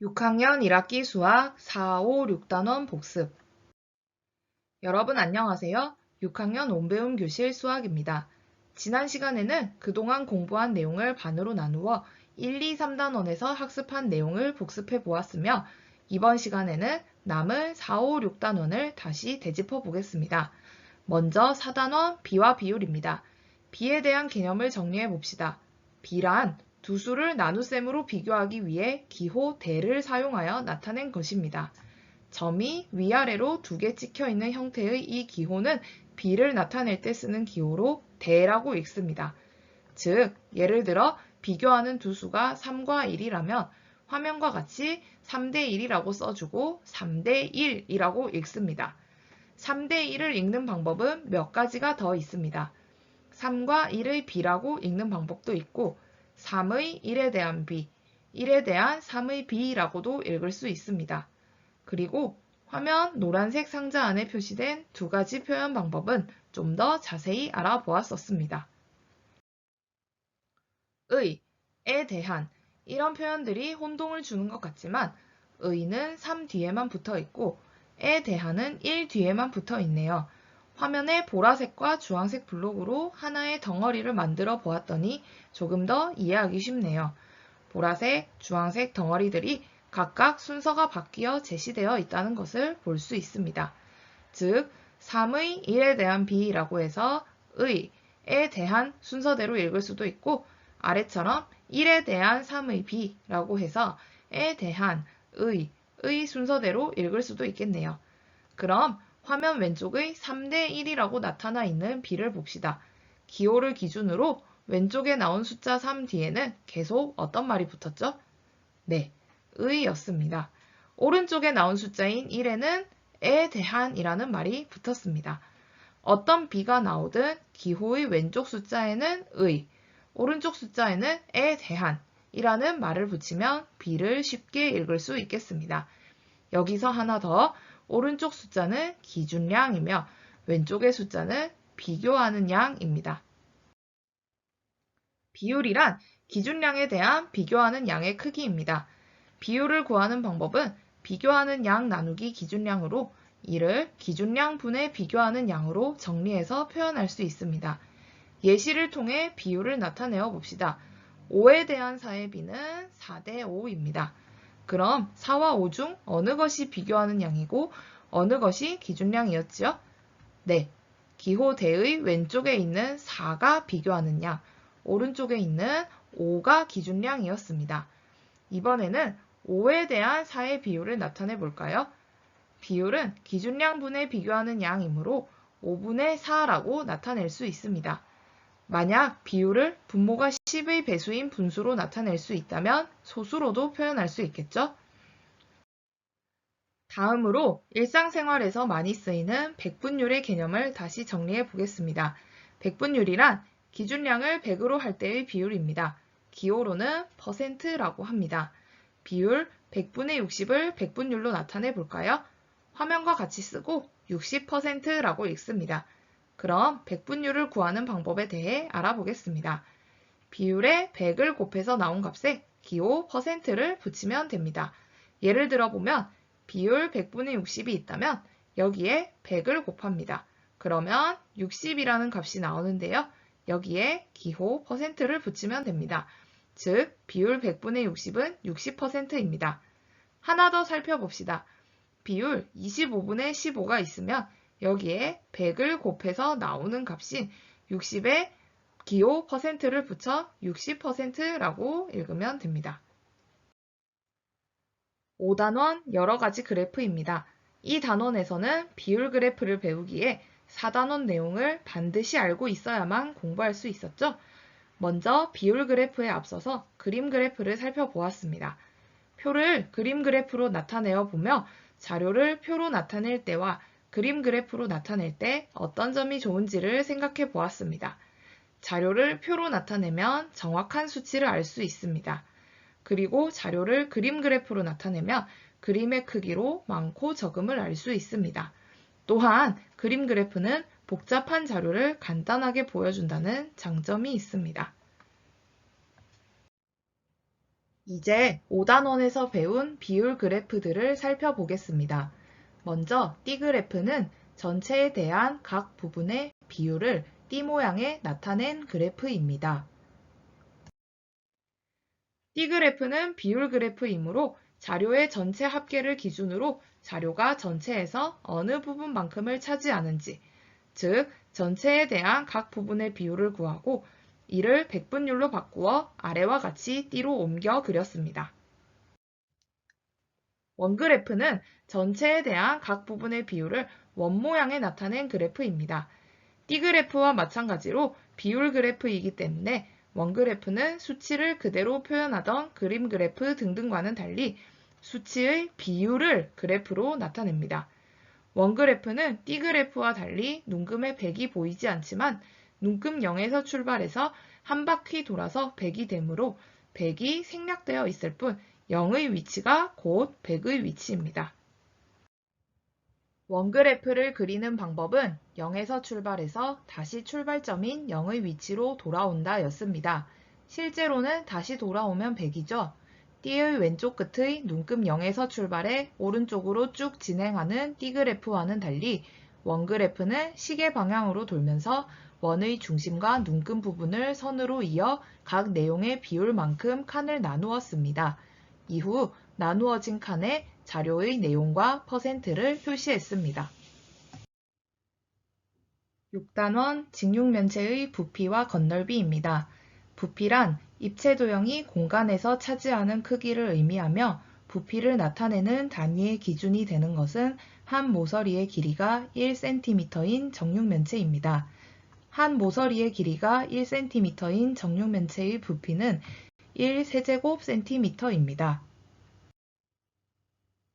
6학년 1학기 수학 4, 5, 6단원 복습. 여러분 안녕하세요. 6학년 온배움 교실 수학입니다. 지난 시간에는 그동안 공부한 내용을 반으로 나누어 1, 2, 3단원에서 학습한 내용을 복습해 보았으며 이번 시간에는 남은 4, 5, 6단원을 다시 되짚어 보겠습니다. 먼저 4단원 비와 비율입니다. 비에 대한 개념을 정리해 봅시다. 비란 두 수를 나눗셈으로 비교하기 위해 기호 대를 사용하여 나타낸 것입니다. 점이 위아래로 두 개 찍혀 있는 형태의 이 기호는 비를 나타낼 때 쓰는 기호로 대라고 읽습니다. 즉, 예를 들어 비교하는 두 수가 3과 1이라면 화면과 같이 3대 1이라고 써주고 3대 1이라고 읽습니다. 3대 1을 읽는 방법은 몇 가지가 더 있습니다. 3과 1의 비라고 읽는 방법도 있고 3의 1에 대한 비, 1에 대한 3의 비라고도 읽을 수 있습니다. 그리고 화면 노란색 상자 안에 표시된 두 가지 표현 방법은 좀 더 자세히 알아보았었습니다. 에 대한 이런 표현들이 혼동을 주는 것 같지만 의는 3 뒤에만 붙어 있고 에 대한은 1 뒤에만 붙어 있네요. 화면에 보라색과 주황색 블록으로 하나의 덩어리를 만들어 보았더니 조금 더 이해하기 쉽네요. 보라색, 주황색 덩어리들이 각각 순서가 바뀌어 제시되어 있다는 것을 볼 수 있습니다. 즉, 3의 1에 대한 비라고 해서 의에 대한 순서대로 읽을 수도 있고 아래처럼 1에 대한 3의 비라고 해서 에 대한 의의 순서대로 읽을 수도 있겠네요. 그럼 화면 왼쪽의 3대 1이라고 나타나 있는 비를 봅시다. 기호를 기준으로 왼쪽에 나온 숫자 3 뒤에는 계속 어떤 말이 붙었죠? 네, 의였습니다. 오른쪽에 나온 숫자인 1에는 에 대한 이라는 말이 붙었습니다. 어떤 비가 나오든 기호의 왼쪽 숫자에는 의, 오른쪽 숫자에는 에 대한 이라는 말을 붙이면 비를 쉽게 읽을 수 있겠습니다. 여기서 하나 더, 오른쪽 숫자는 기준량이며 왼쪽의 숫자는 비교하는 양입니다. 비율이란 기준량에 대한 비교하는 양의 크기입니다. 비율을 구하는 방법은 비교하는 양 나누기 기준량으로 이를 기준량분의 비교하는 양으로 정리해서 표현할 수 있습니다. 예시를 통해 비율을 나타내어 봅시다. 5에 대한 4의 비는 4대 5입니다. 그럼 4와 5 중 어느 것이 비교하는 양이고 어느 것이 기준량이었지요? 네, 기호 대의 왼쪽에 있는 4가 비교하는 양, 오른쪽에 있는 5가 기준량이었습니다. 이번에는 5에 대한 4의 비율을 나타내 볼까요? 비율은 기준량분에 비교하는 양이므로 5분의 4라고 나타낼 수 있습니다. 만약 비율을 분모가 10의 배수인 분수로 나타낼 수 있다면 소수로도 표현할 수 있겠죠? 다음으로 일상생활에서 많이 쓰이는 백분율의 개념을 다시 정리해 보겠습니다. 백분율이란 기준량을 100으로 할 때의 비율입니다. 기호로는 %라고 합니다. 비율 100분의 60을 백분율로 나타내 볼까요? 화면과 같이 쓰고 60%라고 읽습니다. 그럼 백분율을 구하는 방법에 대해 알아보겠습니다. 비율에 100을 곱해서 나온 값에 기호 %를 붙이면 됩니다. 예를 들어 보면 비율 100분의 60이 있다면 여기에 100을 곱합니다. 그러면 60이라는 값이 나오는데요. 여기에 기호 %를 붙이면 됩니다. 즉, 비율 100분의 60은 60%입니다. 하나 더 살펴봅시다. 비율 25분의 15가 있으면 여기에 100을 곱해서 나오는 값인 60에 기호 %를 붙여 60%라고 읽으면 됩니다. 5단원 여러 가지 그래프입니다. 이 단원에서는 비율 그래프를 배우기에 4단원 내용을 반드시 알고 있어야만 공부할 수 있었죠? 먼저 비율 그래프에 앞서서 그림 그래프를 살펴보았습니다. 표를 그림 그래프로 나타내어 보며 자료를 표로 나타낼 때와 그림 그래프로 나타낼 때 어떤 점이 좋은지를 생각해 보았습니다. 자료를 표로 나타내면 정확한 수치를 알 수 있습니다. 그리고 자료를 그림 그래프로 나타내면 그림의 크기로 많고 적음을 알 수 있습니다. 또한 그림 그래프는 복잡한 자료를 간단하게 보여준다는 장점이 있습니다. 이제 5단원에서 배운 비율 그래프들을 살펴보겠습니다. 먼저 띠그래프는 전체에 대한 각 부분의 비율을 띠 모양에 나타낸 그래프입니다. 띠그래프는 비율 그래프이므로 자료의 전체 합계를 기준으로 자료가 전체에서 어느 부분만큼을 차지하는지, 즉 전체에 대한 각 부분의 비율을 구하고 이를 백분율로 바꾸어 아래와 같이 띠로 옮겨 그렸습니다. 원그래프는 전체에 대한 각 부분의 비율을 원 모양에 나타낸 그래프입니다. 띠그래프와 마찬가지로 비율 그래프이기 때문에 원그래프는 수치를 그대로 표현하던 그림 그래프 등등과는 달리 수치의 비율을 그래프로 나타냅니다. 원그래프는 띠그래프와 달리 눈금의 100이 보이지 않지만 눈금 0에서 출발해서 한 바퀴 돌아서 100이 되므로 100이 생략되어 있을 뿐 0의 위치가 곧 100의 위치입니다. 원그래프를 그리는 방법은 0에서 출발해서 다시 출발점인 0의 위치로 돌아온다 였습니다. 실제로는 다시 돌아오면 100이죠. 띠의 왼쪽 끝의 눈금 0에서 출발해 오른쪽으로 쭉 진행하는 띠그래프와는 달리 원그래프는 시계 방향으로 돌면서 원의 중심과 눈금 부분을 선으로 이어 각 내용의 비율만큼 칸을 나누었습니다. 이후 나누어진 칸에 자료의 내용과 퍼센트를 표시했습니다. 6단원 직육면체의 부피와 건널비입니다. 부피란 입체 도형이 공간에서 차지하는 크기를 의미하며 부피를 나타내는 단위의 기준이 되는 것은 한 모서리의 길이가 1cm인 정육면체입니다. 한 모서리의 길이가 1cm인 정육면체의 부피는 1세제곱cm입니다.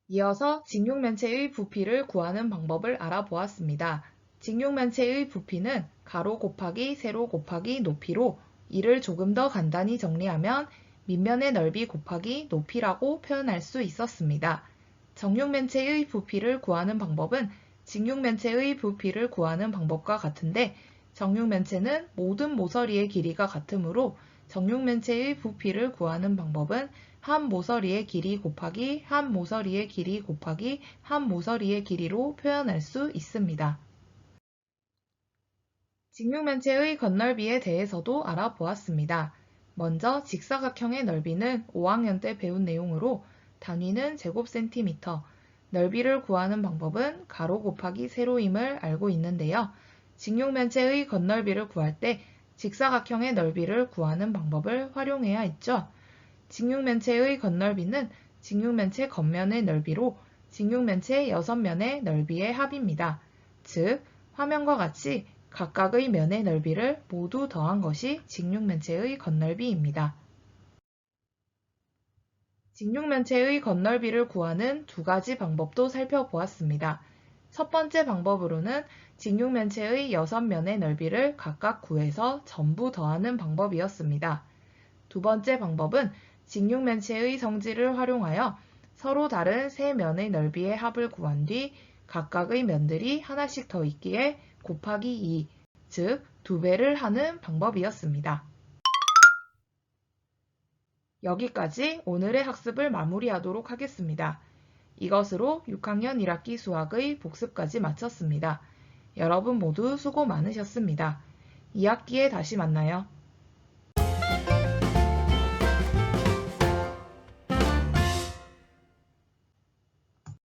이어서 직육면체의 부피를 구하는 방법을 알아보았습니다. 직육면체의 부피는 가로 곱하기 세로 곱하기 높이로 이를 조금 더 간단히 정리하면 밑면의 넓이 곱하기 높이라고 표현할 수 있었습니다. 정육면체의 부피를 구하는 방법은 직육면체의 부피를 구하는 방법과 같은데 정육면체는 모든 모서리의 길이가 같으므로 정육면체의 부피를 구하는 방법은 한 모서리의 길이 곱하기 한 모서리의 길이 곱하기 한 모서리의 길이로 표현할 수 있습니다. 직육면체의 건널비에 대해서도 알아보았습니다. 먼저 직사각형의 넓이는 5학년 때 배운 내용으로 단위는 제곱센티미터, 넓이를 구하는 방법은 가로 곱하기 세로임을 알고 있는데요. 직육면체의 건널비를 구할 때 직사각형의 넓이를 구하는 방법을 활용해야 했죠. 직육면체의 건널비는 직육면체 겉면의 넓이로 직육면체 6면의 넓이의 합입니다. 즉, 화면과 같이 각각의 면의 넓이를 모두 더한 것이 직육면체의 건널비입니다. 직육면체의 건널비를 구하는 두 가지 방법도 살펴보았습니다. 첫 번째 방법으로는 직육면체의 6면의 넓이를 각각 구해서 전부 더하는 방법이었습니다. 두 번째 방법은 직육면체의 성질을 활용하여 서로 다른 세 면의 넓이의 합을 구한 뒤 각각의 면들이 하나씩 더 있기에 곱하기 2, 즉 2배를 하는 방법이었습니다. 여기까지 오늘의 학습을 마무리하도록 하겠습니다. 이것으로 6학년 1학기 수학의 복습까지 마쳤습니다. 여러분 모두 수고 많으셨습니다. 2학기에 다시 만나요.